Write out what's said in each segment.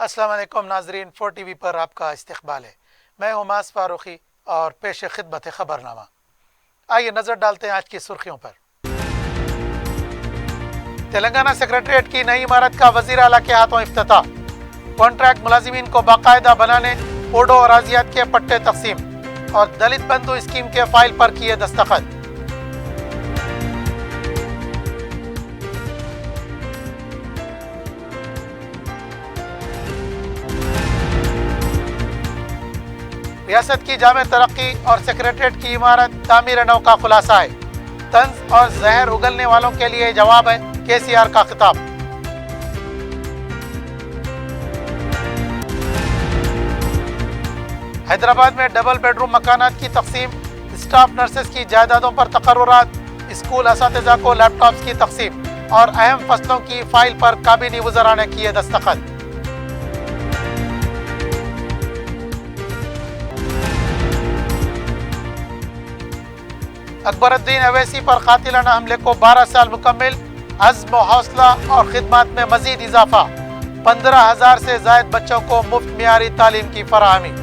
अस्सलाम वालेकुम नाजरीन, 4 TV पर आपका इस्तकबाल है। मैं हुमास फारूकी और पेश खिदमत खबरनामा। आइए नजर डालते हैं आज की सुर्खियों पर। तेलंगाना सेक्रेटरीट की नई इमारत का वजीर आला के हाथों इफ्तिताह। कॉन्ट्रैक्ट मुलाजिमीन को बाकायदा बनाने पोडो और अराजियात के पट्टे तकसीम और दलित बंधु स्कीम के फाइल पर किए दस्तखत। रियासत की जामे तरक्की और सेक्रेटरीट की इमारत तामीर नौ का खुलासा है। तंज और जहर उगलने वालों के लिए जवाब है, KCR का खिताब। हैदराबाद में डबल बेडरूम मकानात की तकसीम, स्टाफ नर्सेस की जायदादों पर तकर्रुरात, स्कूल असातिज़ा को लैपटॉप्स की तकसीम और अहम फसलों की फाइल पर काबीनी वज़रा ने किए दस्तखत। अकबरुद्दीन अवैसी पर कातिलाना हमले को 12 साल मुकम्मिल, अज़्म हौसला और खिदमत में मजीद इजाफा। 15,000 से जायद बच्चों को मुफ्त मियारी तालीम की फराहमी।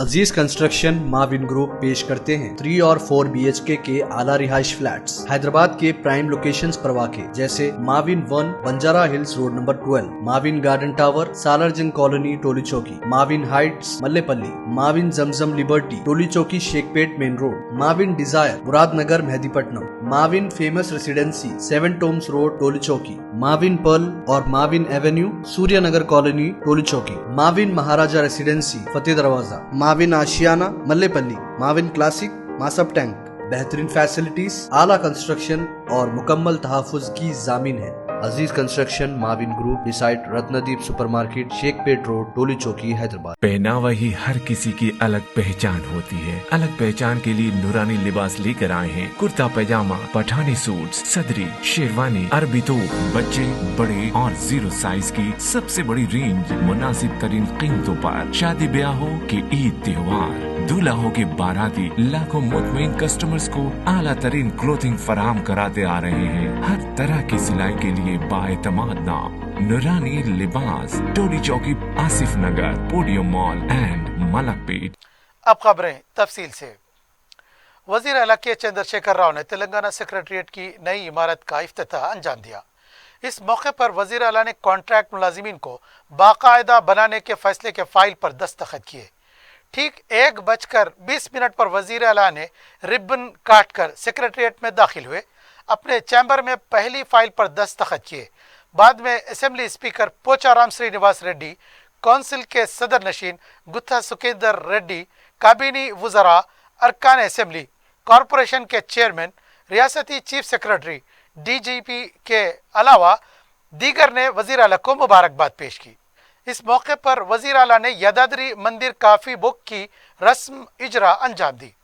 अजीज कंस्ट्रक्शन माविन ग्रुप पेश करते हैं 3 और 4 BHK के आला रिहाइश फ्लैट्स हैदराबाद के प्राइम लोकेशंस पर वाक़े, जैसे Mavin 1 Banjara hills road number 12, Mavin garden tower Salarjung colony Toli Chowki, Mavin heights Mallepally, Mavin Zamzam liberty Toli Chowki Shaikpet main road, Mavin desire Muradnagar Mehdipatnam, Mavin famous residency 7 tombs road Toli Chowki, Mavin pearl और Mavin avenue Suryanagar colony Toli Chowki, Mavin Maharaja residency Fateh Darwaza, Mavin Ashiana Mallepally, Mavin classic Masab tank. बेहतरीन फैसिलिटीज, आला कंस्ट्रक्शन और मुकम्मल तहफ़्फ़ुज़ की ज़ामिन है। Aziz construction Mavin group beside Ratnadeep supermarket Shaikpet road Toli Chowki Hyderabad. पहनावा ही हर किसी की अलग पहचान होती है। अलग पहचान के लिए नूरानी लिबास लेकर आए हैं। कुर्ता पैजामा, पठानी सूट, सदरी, शेरवानी, अरबी तोप, बच्चे बड़े और 0 साइज की सबसे बड़ी रेंज मुनासिब तरीन कीमतों पर। शादी ब्याह हो कि ईद त्योहार, दूल्हा हो के बाराती, लाखों मुतमईन कस्टमर्स को आला तरीन क्लोथिंग फराहम कराते आ रहे हैं। हर तरह की सिलाई के लिए बाएतमाद नाम नूरानी Libas, Toli Chowki, Asif Nagar, podium mall and Malakpet. अब खबरें तफसील से। वजीर आला के चंद्रशेखर राव ने तेलंगाना सेक्रेटरीट की नई इमारत का इफ्तिताह अंजाम दिया। इस मौके पर वजीर आला ने कॉन्ट्रैक्ट मुलाजिमीन को बाकायदा बनाने के फैसले के फाइल पर दस्तखत किए। ठीक 1:20 पर वजीर आला ने रिबन काटकर सेक्रेटरीट में दाखिल हुए। अपने चैम्बर में पहली फाइल पर दस्तखत किए। बाद में assembly speaker Pocharam Srinivas Reddy, council के सदर नशीन गुत्था सुकेंदर रेड्डी, काबीनी वज़रा, अरकान असेंबली, कॉरपोरेशन के चेयरमैन, रियासती चीफ सेक्रेटरी, DGP के अलावा दीगर ने वजीर आला को मुबारकबाद पेश की। इस मौके पर वजीर आला ने यादाद्री मंदिर काफी बुक की रस्म इजरा अंजाम दी।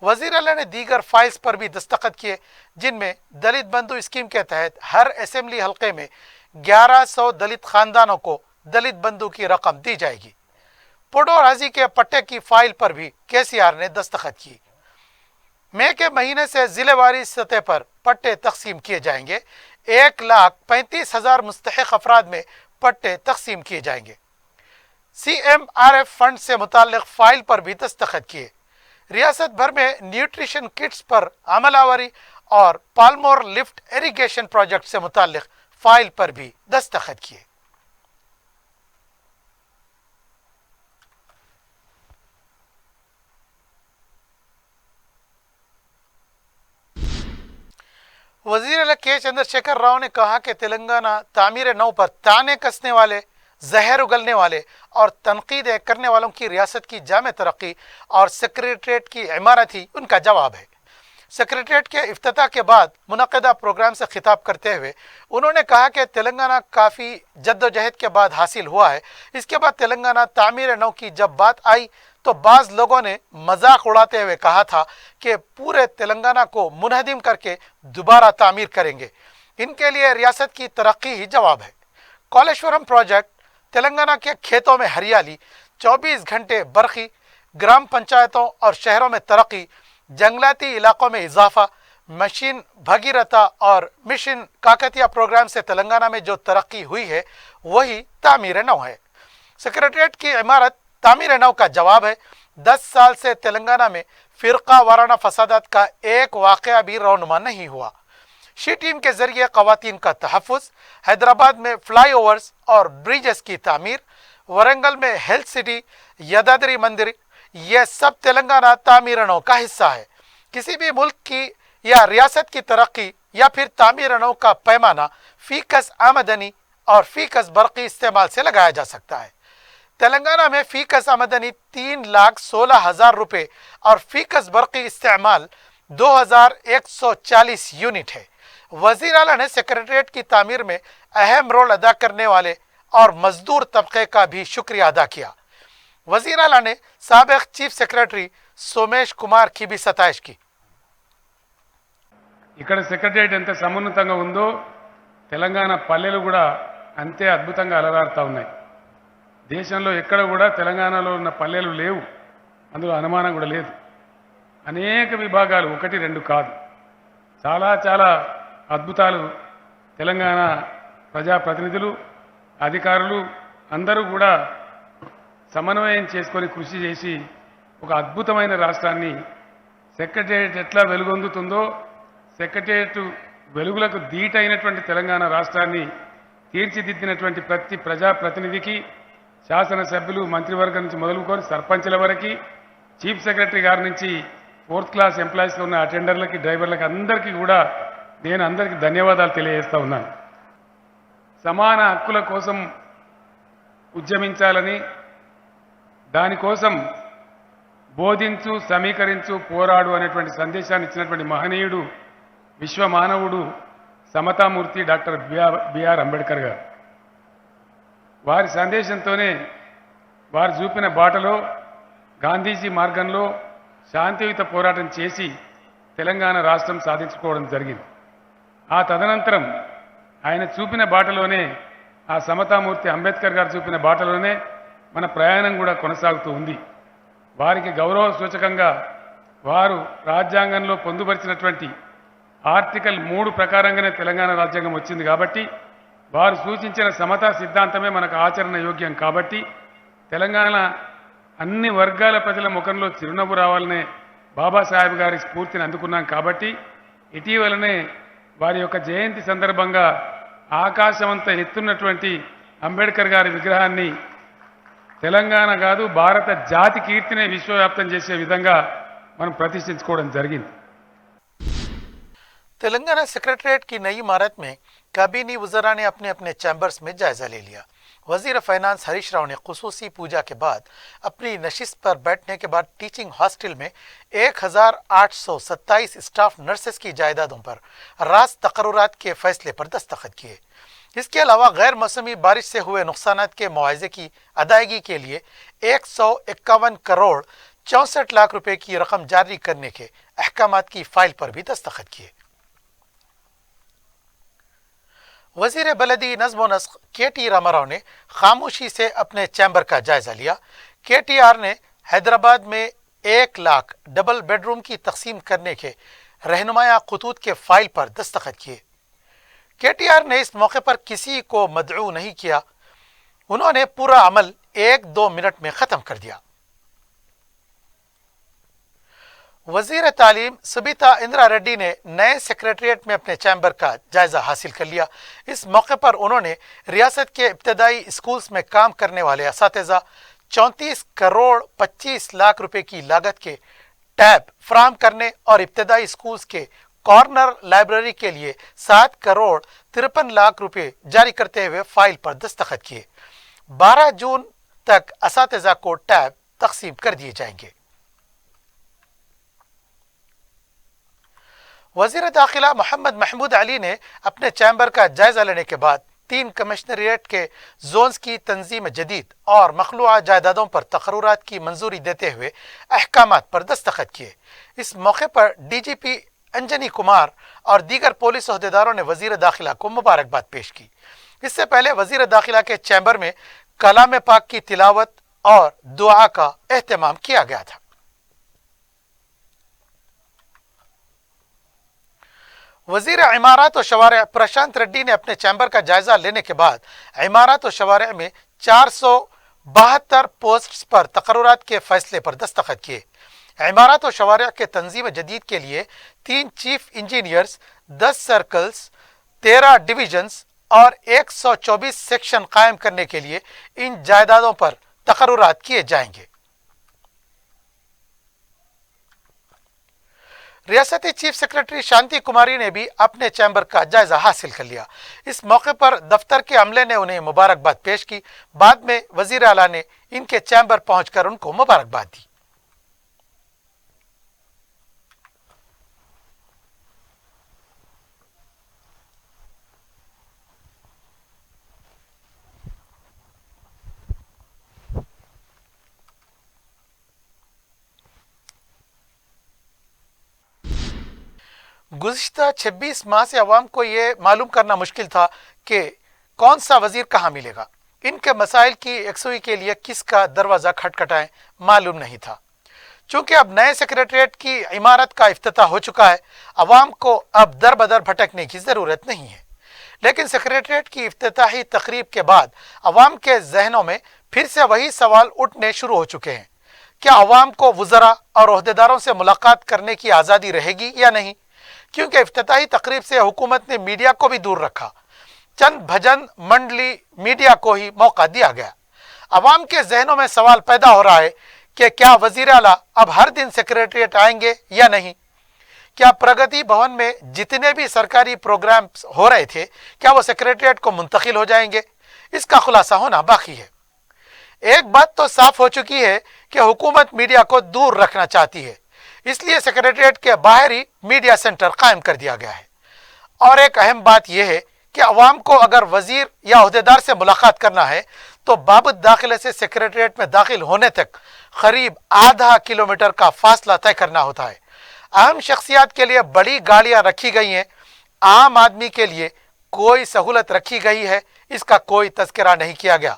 वजीर आला ने दीगर फाइल्स पर भी दस्तखत किए, जिनमें दलित बंधु स्कीम के तहत हर असेंबली हल्के में 1100 दलित खानदानों को दलित बंधु की रकम दी जाएगी। पोडो राजी के पट्टे की फाइल पर भी KCR ने दस्तखत की। मई के महीने से जिलेवारी सतह पर पट्टे तकसीम किए जाएंगे। 1,35,000 मुस्तहिक अफराद में पट्टे तकसीम किए जाएंगे। CMRF फंड से मुताल्लिक फाइल पर भी दस्तखत किए। रियासत भर में न्यूट्रिशन किट्स पर अमलावरी और पाल्मोर लिफ्ट इरिगेशन प्रोजेक्ट से मुताल्लिक फाइल पर भी दस्तखत किए। वजीर आला के चंद्रशेखर राव ने कहा कि तेलंगाना तामीर नौ पर ताने कसने वाले, जहर उगलने वाले और तनकीद करने वालों की रियासत की जामे तरक्की और सेक्रेटरीट की इमारत ही उनका जवाब है। सेक्रेटरीट के इफ्तिताह के बाद मुनक़दा प्रोग्राम से खिताब करते हुए उन्होंने कहा कि तेलंगाना काफ़ी जद्दोजहद के बाद हासिल हुआ है। इसके बाद तेलंगाना तामीर नौ की जब बात आई तो बाज़ लोगों ने मजाक उड़ाते हुए कहा था कि पूरे तेलंगाना को मुनहदिम करके दोबारा तामीर करेंगे। इनके लिए रियासत की तरक्की ही जवाब है। कॉलेश्वरम प्रोजेक्ट, तेलंगाना के खेतों में हरियाली, 24 घंटे बरखी, ग्राम पंचायतों और शहरों में तरक्की, जंगलाती इलाकों में इजाफा, मशीन भगीरथा और मिशन काकतिया प्रोग्राम से तेलंगाना में जो तरक्की हुई है वही तामीर नौ है। सेक्रेटरीट की इमारत तामीर नौ का जवाब है। 10 साल से तेलंगाना में फिरका वाराना फसादात का एक वाक़या भी रौनुमा नहीं हुआ। शी टीम के जरिए ख़वातीन का तहफ़्फ़ुज़, हैदराबाद में फ्लाई ओवर्स और ब्रिजेस की तामीर, वरंगल में हेल्थ सिटी, यदाद्री मंदिर, ये सब तेलंगाना तामीरनों का हिस्सा है। किसी भी मुल्क की या रियासत की तरक्की या फिर तामीरनों का पैमाना फीकस आमदनी और फीकस बरक़ी इस्तेमाल से लगाया जा सकता है। तेलंगाना में फीकस आमदनी 3,16,000 रुपये और फीकस बरक़ी इस्तेमाल 2,140 यूनिट है। वज़ीर आला ने सेक्रेटरीट की तामीर में अहम रोल अदा करने वाले और मजदूर तबके का भी शुक्रिया अदा किया। वज़ीर आला ने साबिक़ चीफ सेक्रेटरी सोमेश कुमार की भी सताइश की। ఇక్కడ సెక్రటరియట్ ఎంత సమున్నతంగా ఉందో తెలంగాణ పల్లెలు కూడా అంతే అద్భుతంగా అలరారుతా ఉన్నాయి. దేశంలో ఎక్కడ కూడా తెలంగాణలో ఉన్న పల్లెలు లేవు, అందులో అనుమానం కూడా లేదు. అనేక విభాగాలు, ఒకటి రెండు కాదు, చాలా చాలా అద్భుతాలు తెలంగాణ ప్రజాప్రతినిధులు, అధికారులు అందరూ కూడా సమన్వయం చేసుకొని కృషి చేసి ఒక అద్భుతమైన రాష్ట్రాన్ని సెక్రటరియట్ ఎట్లా వెలుగొందుతుందో, సెక్రటరియట్ వెలుగులకు ధీటైనటువంటి తెలంగాణ రాష్ట్రాన్ని తీర్చిదిద్దినటువంటి ప్రతి ప్రజాప్రతినిధికి, శాసనసభ్యులు, మంత్రివర్గం నుంచి మొదలుకొని సర్పంచ్ల వరకు, చీఫ్ సెక్రటరీ గారి నుంచి 4th క్లాస్ ఎంప్లాయీస్లో ఉన్న అటెండర్లకి, డ్రైవర్లకి అందరికీ కూడా నేను అందరికీ ధన్యవాదాలు తెలియజేస్తా ఉన్నాను. సమాన హక్కుల కోసం ఉద్యమించాలని, దానికోసం బోధించు, సమీకరించు, పోరాడు అనేటువంటి సందేశాన్ని ఇచ్చినటువంటి మహనీయుడు, విశ్వమానవుడు, సమతామూర్తి డాక్టర్ బిఆర్ అంబేద్కర్ గారు. వారి సందేశంతోనే, వారు చూపిన బాటలో, గాంధీజీ మార్గంలో శాంతియుత పోరాటం చేసి తెలంగాణ రాష్ట్రం సాధించుకోవడం జరిగింది. ఆ తదనంతరం ఆయన చూపిన బాటలోనే, ఆ సమతామూర్తి అంబేద్కర్ గారు చూపిన బాటలోనే మన ప్రయాణం కూడా కొనసాగుతూ ఉంది. వారికి గౌరవ సూచకంగా వారు రాజ్యాంగంలో పొందుపరిచినటువంటి ఆర్టికల్ 3 ప్రకారంగానే తెలంగాణ రాజ్యాంగం వచ్చింది కాబట్టి, వారు సూచించిన సమతా సిద్ధాంతమే మనకు ఆచరణ యోగ్యం కాబట్టి, తెలంగాణ అన్ని వర్గాల ప్రజల ముఖంలో చిరునవ్వు రావాలనే బాబాసాహెబ్ గారి స్ఫూర్తిని అందుకున్నాం కాబట్టి, ఇటీవలనే వారి యొక్క జయంతి సందర్భంగా ఆకాశమంత ఎత్తున్నటువంటి అంబేద్కర్ గారి విగ్రహాన్ని తెలంగాణ కాదు భారత జాతి కీర్తిని విశ్వవ్యాప్తం చేసే విధంగా మనం ప్రతిష్ఠించుకోవడం జరిగింది. तेलंगाना सेक्रेटरीट की नई इमारत में काबीनी वज़रा ने अपने अपने चैम्बर्स में जायजा ले लिया। वज़ीर फाइनेंस हरीश राव ने खुसूसी पूजा के बाद अपनी नशिस्त पर बैठने के बाद टीचिंग हॉस्टल में 1,827 स्टाफ नर्सेस की जायदादों पर रास तकर्रुरात के फैसले पर दस्तखत किए। इसके अलावा गैर मौसमी बारिश से हुए नुकसानात के मुआवजे की अदायगी के लिए 151 करोड़ 64 लाख रुपए की रकम जारी करने के अहकामात की फाइल पर भी दस्तखत किए। वजीर बलदी नज़्म व नस्ख KT रामाराव ने खामोशी से अपने चैम्बर का जायजा लिया। KTR ने हैदराबाद में 1 लाख डबल बेडरूम की तकसीम करने के रहनुमाया खतूत के फाइल पर दस्तखत किए। KTR ने इस मौके पर किसी को मदऊ नहीं किया, उन्होंने पूरा अमल 1-2 मिनट में ख़त्म कर दिया। वजीर तालीम सुबिता इंदिरा रेड्डी ने नए सेक्रेटरीट में अपने चैम्बर का जायजा हासिल कर लिया। इस मौके पर उन्होंने रियासत के इब्तदाई स्कूल्स में काम करने वाले असातिज़ा 34 करोड़ 25 लाख रुपए की लागत के टैब फराहम करने और इब्तदाई स्कूल्स के कॉर्नर लाइब्रेरी के लिए 7 करोड़ 53 लाख रुपए जारी करते हुए फाइल पर दस्तखत किए। 12 जून तक असातिज़ा को टैब तकसीम कर दिए जाएंगे। वज़ीर दाखिला मोहम्मद महमूद अली ने अपने चैम्बर का जायजा लेने के बाद 3 कमिश्नरेट के जोन्स की तंजीम जदीद और मखलूआ जायदादों पर तकर्रुरात की मंजूरी देते हुए अहकामात पर दस्तखत किए। इस मौके पर DGP अंजनी कुमार और दीगर पुलिस अहदेदारों ने वज़ीर दाखिला को मुबारकबाद पेश की। इससे पहले वज़ीर दाखिला के चैम्बर में कलाम पाक की तिलावत और दुआ का एहतमाम किया गया था। वजीर इमारत और शवारे प्रशांत रेड्डी ने अपने चैम्बर का जायजा लेने के बाद इमारत और शवारे में 472 पोस्ट्स पर तकर्रुरात के फैसले पर दस्तखत किए। इमारत और शवारे के तंजीम जदीद के लिए 3 चीफ इंजीनियर्स, 10 सर्कल्स, 13 डिविजन्स और 124 सेक्शन कायम करने के लिए इन जायदादों पर तकर्रुरात किए जाएंगे। रियासती चीफ सेक्रेटरी शांति कुमारी ने भी अपने चैम्बर का जायजा हासिल कर लिया। इस मौके पर दफ्तर के अमले ने उन्हें मुबारकबाद पेश की। बाद में वजीर आला ने इनके चैम्बर पहुंचकर उनको मुबारकबाद दी। गुज़िश्ता 26 माह से अवाम को ये मालूम करना मुश्किल था कि कौन सा वजीर कहाँ मिलेगा। इनके मसाइल की यकसुई के लिए किसका दरवाज़ा खटखटाएं मालूम नहीं था। चूँकि अब नए सेक्रेटरीट की इमारत का इफ्तिताह हो चुका है, अवाम को अब दर बदर भटकने की ज़रूरत नहीं है। लेकिन सेक्रेटरीट की इफ्तिताही तकरीब के बाद अवाम के जहनों में फिर से वही सवाल उठने शुरू हो चुके हैं। क्या अवाम को वज़रा और ओहदेदारों से मुलाकात करने की आज़ादी रहेगी या नहीं? क्योंकि इफ्तिताही तकरीब से हुकूमत ने मीडिया को भी दूर रखा। चंद भजन मंडली मीडिया को ही मौका दिया गया। अवाम के जहनों में सवाल पैदा हो रहा है कि क्या वजीर आला अब हर दिन सेक्रेटरीट आएंगे या नहीं? क्या प्रगति भवन में जितने भी सरकारी प्रोग्राम हो रहे थे, क्या वो सेक्रेटरीट को मुंतकिल हो जाएंगे? इसका खुलासा होना बाकी है। एक बात तो साफ हो चुकी है कि हुकूमत मीडिया को दूर रखना चाहती है, इसलिए सेक्रेटरीट के बाहर ही मीडिया सेंटर कायम कर दिया गया है। और एक अहम बात यह है कि अवाम को अगर वजीर या ओहदेदार से मुलाकात करना है तो बाबत दाखिले से सेक्रेटरीट में दाखिल होने तक करीब आधा किलोमीटर का फासला तय करना होता है। अहम शख्सियात के लिए बड़ी गाड़ियां रखी गई हैं, आम आदमी के लिए कोई सहूलत रखी गई है, इसका कोई तज़किरा नहीं किया गया।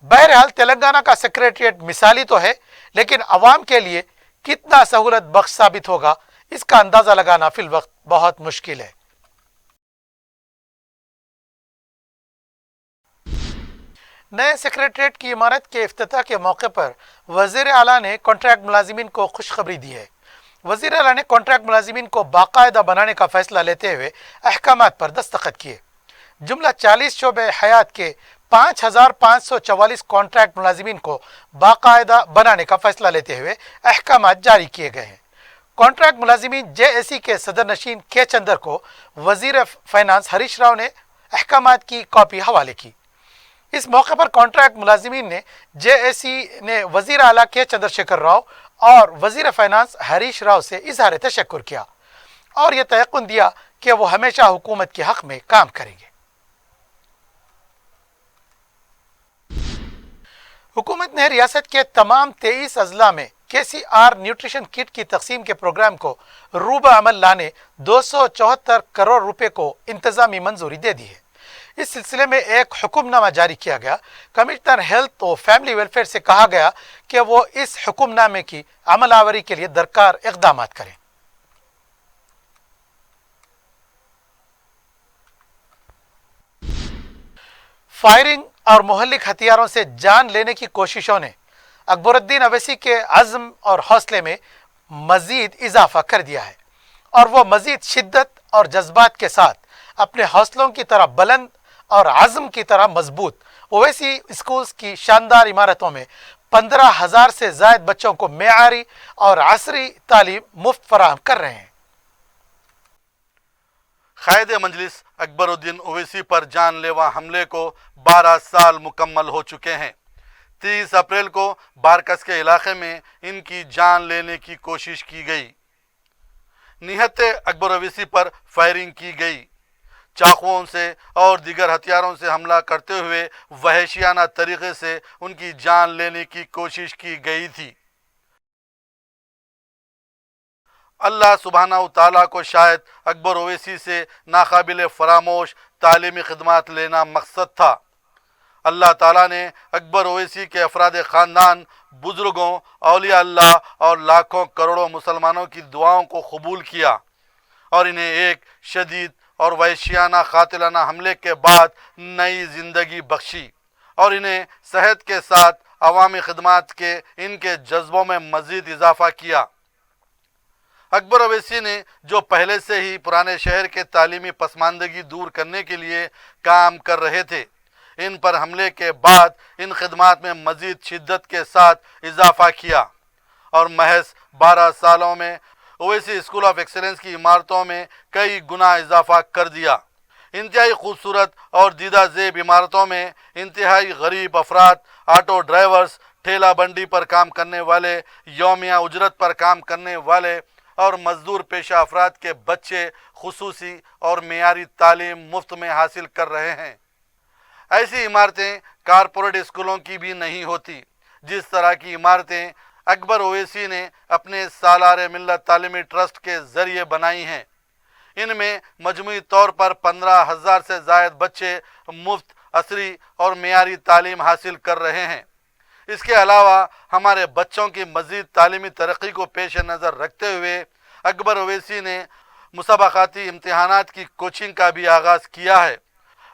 बहरहाल तेलंगाना का सेक्रेटरीट मिसाली तो है, लेकिन अवाम के लिए कितना सहूलत बख्श साबित होगा, इसका अंदाजा लगाना फिल वक्त बहुत मुश्किल है। नए सेक्रेटरीट की इमारत के इफ्तिताह के मौके पर वजीर आला ने कॉन्ट्रैक्ट मुलाजिमीन को खुशखबरी दी है। वजीर आला ने कॉन्ट्रैक्ट मुलाजिमीन को बाकायदा बनाने का फैसला लेते हुए अहकामात पर दस्तखत किए। जुमला 40 शोबे हयात के 5544 कॉन्ट्रैक्ट मुलाजिमीन को बाकायदा बनाने का फैसला लेते हुए अहकामात जारी किए गए हैं। कॉन्ट्रैक्ट मुलाजिमीन JAC के सदर नशीन के चंदर को वजीर फाइनेंस हरीश राव ने अहकामात की कॉपी हवाले की। इस मौके पर कॉन्ट्रैक्ट मुलाजिमीन ने JAC ने वजीर आला के चंद्रशेखर राव और वजीर फाइनेंस हरीश राव से इजहार तशक्कुर किया और यह तयक़ुन दिया कि वो हमेशा हुकूमत के हक में काम करेंगे। हुकूमत ने रियासत के तमाम 23 अजला में KCR न्यूट्रिशन किट की तकसीम के प्रोग्राम को रूबा अमल लाने 274 करोड़ रुपए को इंतजामी मंजूरी दे दी है। इस सिलसिले में एक हुक्मनामा जारी किया गया। कमिश्नर हेल्थ और फैमिली वेलफेयर से कहा गया कि वो इस हुक्मनामे की अमलावरी के लिए दरकार इक़दाम करें। फायरिंग और मुहल्लिक हथियारों से जान लेने की कोशिशों ने अकबरुद्दीन अवैसी के अज़्म और हौसले में मजीद इजाफा कर दिया है और वो मजीद शिद्दत और जज्बात के साथ अपने हौसलों की तरह बुलंद और आज़म की तरह मजबूत ओवैसी स्कूल्स की शानदार इमारतों में 15,000 से ज़ायद बच्चों को मेयारी और असरी तालीम मुफ्त फराहम कर रहे हैं। कायदे मजलिस अकबरुद्दीन ओवैसी पर जानलेवा हमले को 12 साल मुकम्मल हो चुके हैं। 30 अप्रैल को बारकस के इलाके में इनकी जान लेने की कोशिश की गई। निहत्ते अकबर ओवैसी पर फायरिंग की गई। चाकुओं से और दीगर हथियारों से हमला करते हुए वहशियाना तरीके से उनकी जान लेने की कोशिश की गई थी। अल्लाह सुब्हानहू तआला को शायद अकबर ओवैसी से नाकाबिल फरामोश तालीमी खिदमात लेना मकसद था। अल्लाह ताला ने अकबर ओवैसी के अफराद ख़ानदान, बुजुर्गों, औलिया अल्लाह और लाखों करोड़ों मुसलमानों की दुआओं को कबूल किया اور انہیں ایک شدید اور وحشیانہ قاتلانہ حملے کے بعد نئی زندگی بخشی اور انہیں صحت کے ساتھ عوامی خدمات کے ان کے جذبوں میں مزید اضافہ کیا۔ اکبر اویسی نے جو پہلے سے ہی پرانے شہر کے تعلیمی پسماندگی دور کرنے کے لیے کام کر رہے تھے، ان پر حملے کے بعد ان خدمات میں مزید شدت کے ساتھ اضافہ کیا اور محض 12 سالوں میں اویسی اسکول آف ایکسلنس کی عمارتوں میں کئی گنا اضافہ کر دیا۔ انتہائی خوبصورت اور دیدہ زیب عمارتوں میں انتہائی غریب افراد، آٹو ڈرائیورز، ٹھیلا بنڈی پر کام کرنے والے، یومیہ اجرت پر کام کرنے والے اور مزدور پیشہ افراد کے بچے خصوصی اور معیاری تعلیم مفت میں حاصل کر رہے ہیں۔ ایسی عمارتیں کارپوریٹ اسکولوں کی بھی نہیں ہوتی۔ جس طرح کی عمارتیں اکبر اویسی نے اپنے سالار ملت تعلیمی ٹرسٹ کے ذریعے بنائی ہیں، ان میں مجموعی طور پر 15,000 سے زائد بچے مفت، عصری اور معیاری تعلیم حاصل کر رہے ہیں۔ اس کے علاوہ ہمارے بچوں کی مزید تعلیمی ترقی کو پیش نظر رکھتے ہوئے اکبر اویسی نے مسابقاتی امتحانات کی کوچنگ کا بھی آغاز کیا ہے،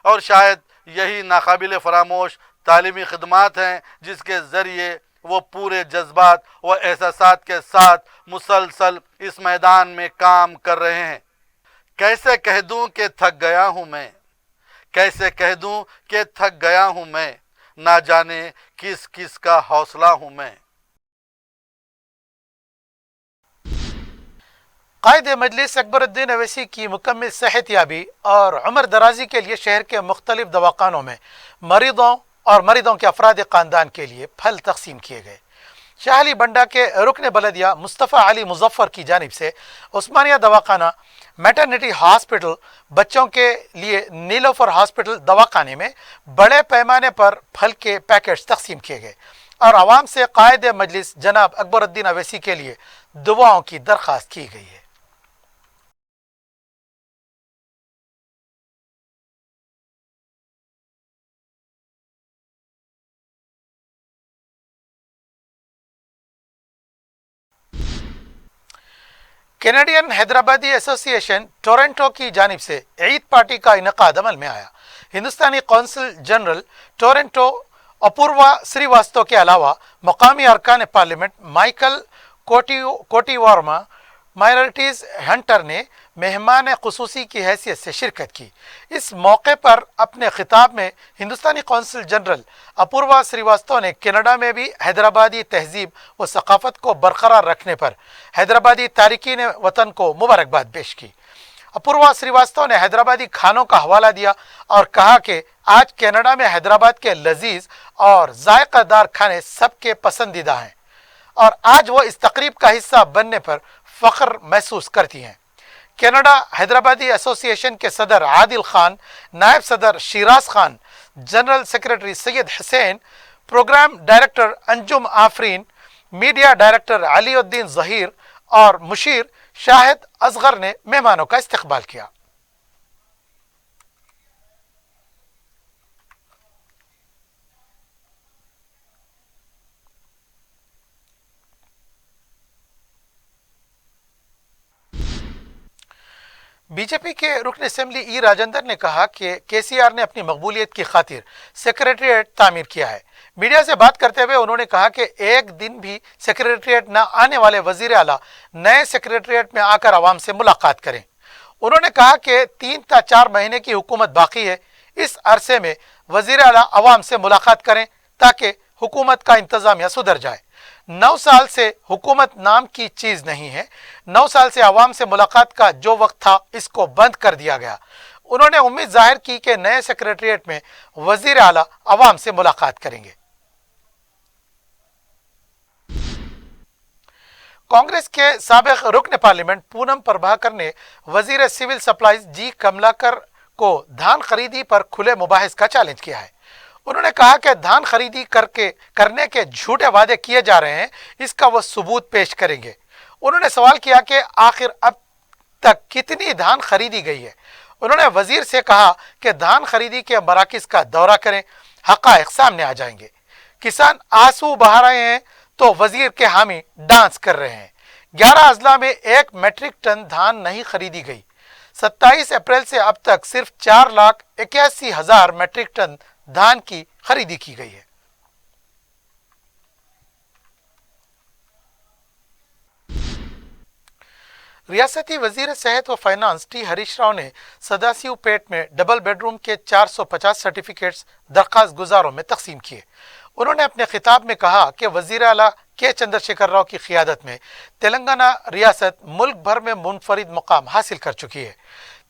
اور شاید یہی ناقابل فراموش تعلیمی خدمات ہیں جس کے ذریعے وہ پورے جذبات و احساسات کے ساتھ مسلسل اس میدان میں کام کر رہے ہیں۔ کیسے کہہ دوں کہ تھک گیا ہوں میں، کیسے کہہ دوں کہ تھک گیا ہوں میں، نہ جانے کس کس کا حوصلہ ہوں میں۔ قائد مجلس اکبر الدین اویسی کی مکمل صحت یابی اور عمر درازی کے لیے شہر کے مختلف دواخانوں میں مریضوں کے افراد خاندان کے لیے پھل تقسیم کیے گئے۔ شاہ علی بنڈا کے رکن بلدیہ مصطفیٰ علی مظفر کی جانب سے عثمانیہ دواخانہ، میٹرنٹی ہاسپٹل، بچوں کے لیے نیلوفر ہاسپٹل دواخانے میں بڑے پیمانے پر پھل کے پیکٹس تقسیم کیے گئے اور عوام سے قائد مجلس جناب اکبر الدین اویسی کے لیے دعاؤں کی درخواست کی گئی ہے۔ کینیڈین حیدرآبادی ایسوسی ایشن ٹورنٹو کی جانب سے عید پارٹی کا انعقاد عمل میں آیا۔ ہندوستانی قونصل جنرل ٹورنٹو اپوروا سری واستو کے علاوہ مقامی ارکان پارلیمنٹ مائیکل کوٹی وارما مائنورٹیز ہنٹر نے مہمان خصوصی کی حیثیت سے شرکت کی۔ اس موقع پر اپنے خطاب میں ہندوستانی قونصل جنرل اپوروا سری واستو نے کینیڈا میں بھی حیدرآبادی تہذیب و ثقافت کو برقرار رکھنے پر حیدرآبادی تارکین وطن کو مبارکباد پیش کی۔ اپوروا سری واستو نے حیدرآبادی کھانوں کا حوالہ دیا اور کہا کہ آج کینیڈا میں حیدرآباد کے لذیذ اور ذائقہ دار کھانے سب کے پسندیدہ ہیں اور آج وہ اس تقریب کا حصہ بننے پر فخر محسوس کرتی ہیں۔ کینیڈا حیدرآبادی ایسوسی ایشن کے صدر عادل خان، نائب صدر شیراز خان، جنرل سیکرٹری سید حسین، پروگرام ڈائریکٹر انجم آفرین، میڈیا ڈائریکٹر علی الدین ظہیر اور مشیر شاہد اصغر نے مہمانوں کا استقبال کیا۔ بی جے پی کے رکن اسمبلی ای راجندر نے کہا کہ کے سی آر نے اپنی مقبولیت کی خاطر سیکریٹریٹ تعمیر کیا ہے۔ میڈیا سے بات کرتے ہوئے انہوں نے کہا کہ ایک دن بھی سیکریٹریٹ نہ آنے والے وزیر اعلیٰ نئے سیکریٹریٹ میں آ کر عوام سے ملاقات کریں۔ انہوں نے کہا کہ 3 تا 4 مہینے کی حکومت باقی ہے، اس عرصے میں وزیر اعلیٰ عوام سے ملاقات کریں تاکہ حکومت کا انتظامیہ سدھر جائے۔ 9 سال سے حکومت نام کی چیز نہیں ہے، 9 سال سے عوام سے ملاقات کا جو وقت تھا اس کو بند کر دیا گیا۔ انہوں نے امید ظاہر کی کہ نئے سیکریٹریٹ میں وزیر اعلیٰ عوام سے ملاقات کریں گے۔ کانگریس کے سابق رکن پارلیمنٹ پونم پربھاکر نے وزیر سول سپلائز جی کملاکر کو دھان خریدی پر کھلے مباحث کا چیلنج کیا ہے۔ انہوں نے کہا کہ دھان خریدی کرنے کے جھوٹے وعدے کیے جا رہے ہیں، اس کا وہ ثبوت پیش کریں گے۔ انہوں نے سوال کیا کہ آخر اب تک کتنی دھان خریدی گئی ہے۔ انہوں نے وزیر سے کہا کہ دھان خریدی کے مراکز کا دورہ کریں، حقائق سامنے آ جائیں گے۔ کسان آنسو بہا رہے ہیں تو وزیر کے حامی ڈانس کر رہے ہیں۔ 11 اضلاع میں 1 میٹرک ٹن دھان نہیں خریدی گئی۔ 27 अप्रैल से अब तक सिर्फ 4,81,000 मेट्रिक टन धान की खरीदी की गई है। रियासती वजीर सेहत व फाइनेंस टी हरीश राव ने सदाशिव पेट में डबल बेडरूम के 450 सर्टिफिकेट्स दरखास्त गुजारों में तकसीम किए। उन्होंने अपने खिताब में कहा कि वजीर आला के चंद्रशेखर राव की क़ियादत में तेलंगाना रियासत मुल्क भर में मुनफरिद मुकाम हासिल कर चुकी है।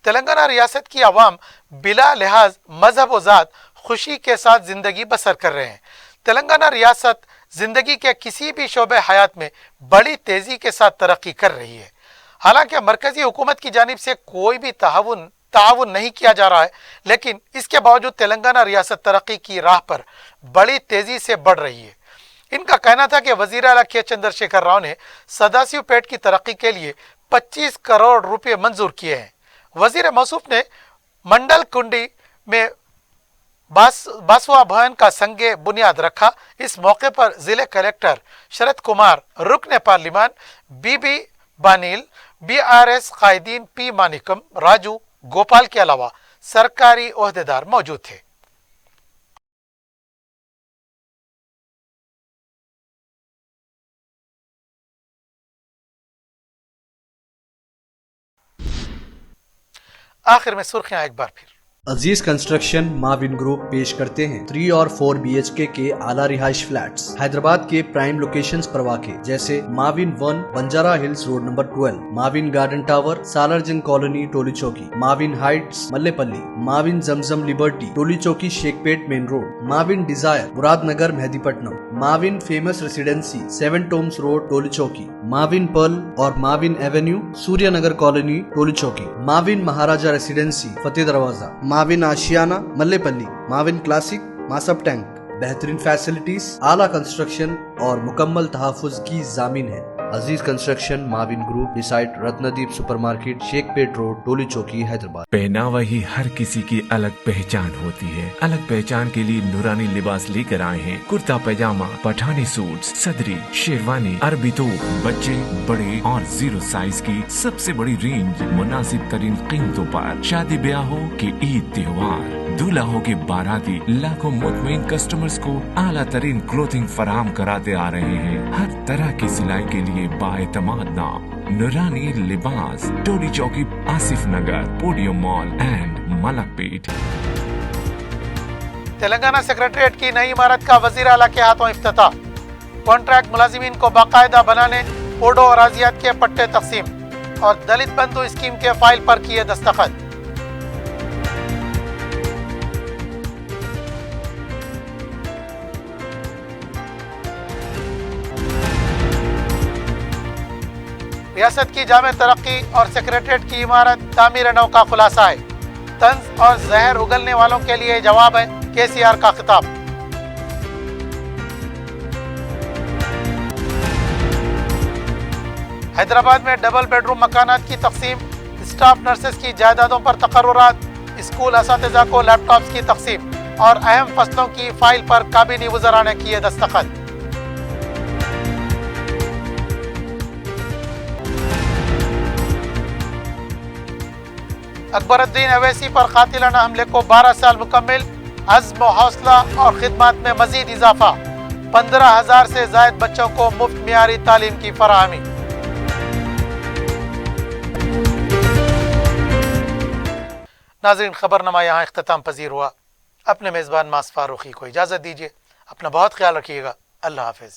तेलंगाना रियासत की आवाम बिला लिहाज मजहब व ज़ात खुशी के साथ ज़िंदगी बसर कर रहे हैं। तेलंगाना रियासत ज़िंदगी के किसी भी शोबे हयात में बड़ी तेज़ी के साथ तरक्की कर रही है। हालांकि मरकजी हुकूमत की जानिब से कोई भी ताउन नहीं किया जा रहा है, लेकिन इसके बावजूद तेलंगाना रियासत तरक्की की राह पर बड़ी तेज़ी से बढ़ रही है। इनका कहना था कि वज़ीर आला के चंद्रशेखर राव ने सदाशिव पेट की तरक्की के लिए 25 करोड़ रुपए मंजूर किए हैं। वजीर मौसूफ ने मंडल कुंडी में बासवा भवन का संगे बुनियाद रखा। इस मौके पर जिले कलेक्टर शरद कुमार, रुकन पार्लिमान बीबी बानील, BRS कायदीन P मानिकम, राजू, गोपाल के अलावा सरकारी ओहदेदार मौजूद थे। आखिर में सुर्खियां एक बार फिर। अजीज कंस्ट्रक्शन माविन ग्रुप पेश करते हैं 3 और 4 BHK के आला रिहाइश फ्लैट्स हैदराबाद के प्राइम लोकेशंस पर वाक़े, जैसे Mavin 1 Banjara hills road number 12, Mavin garden tower Salarjung colony Toli Chowki, Mavin heights Mallepally, Mavin Zamzam liberty Toli Chowki Shaikpet main road, Mavin desire Muradnagar Mehdipatnam, Mavin famous residency 7 tombs road Toli Chowki, Mavin pearl और Mavin avenue Suryanagar colony Toli Chowki, Mavin Maharaja residency Fateh Darwaza, Mavin Ashiana Mallepally, Mavin classic Masab tank. बेहतरीन फैसिलिटीज, आला कंस्ट्रक्शन और मुकम्मल तहफ़्फ़ुज़ की ज़ामीन है। Aziz construction Mavin group beside Ratnadeep supermarket Shaikpet road Toli Chowki Hyderabad. पहनावा ही हर किसी की अलग पहचान होती है। अलग पहचान के लिए नूरानी लिबास लेकर आए हैं। कुर्ता पैजामा, पठानी सूट, सदरी, शेरवानी, अरबी तोप, बच्चे, बड़े और 0 साइज की सबसे बड़ी रेंज मुनासिब तरीन कीमतों पर। शादी ब्याह हो के ईद त्योहार, दूल्हा हो के बाराती, लाखों मुतमईन कस्टमर्स को आला तरीन क्लोथिंग फराहम कराते आ रहे हैं। हर तरह की सिलाई के लिए बाएतमाद नाम नूरानी Libas, Toli Chowki, Asif Nagar, podium mall and Malakpet. Telangana secretariat की नई इमारत का वजीर आला के हाथों इफ्तिताह। कॉन्ट्रैक्ट मुलाजिमीन को बाकायदा बनाने ओडो और अराजियात के पट्टे तकसीम और दलित बंधु स्कीम के फाइल पर किए दस्तखत। रियासत की जामे तरक्की और सेक्रेटरीट की इमारत तामीर नौ का खुलासा है। तंज और जहर उगलने वालों के लिए जवाब है KCR का खिताब। हैदराबाद में डबल बेडरूम मकानात की तकसीम, स्टाफ नर्सेस की जायदादों पर तकर्रुरात, स्कूल असातिज़ा को लैपटॉप्स की तकसीम और अहम फसलों की फाइल पर काबीनी वज़रा ने किए दस्तखत। अकबरुद्दीन अवैसी पर कातिलाना हमले को 12 साल मुकम्मिल, अज़्म व हौसला और खिदमत में मजीद इजाफा। 15,000 से ज़ायद बच्चों को मुफ्त मियारी तालीम की फराहमी। नाज़रीन, खबरनामा यहाँ इख्तिताम पजीर हुआ। अपने मेज़बान मास फारूकी को इजाज़त दीजिए। अपना बहुत ख्याल रखिएगा। अल्लाह हाफ़िज़।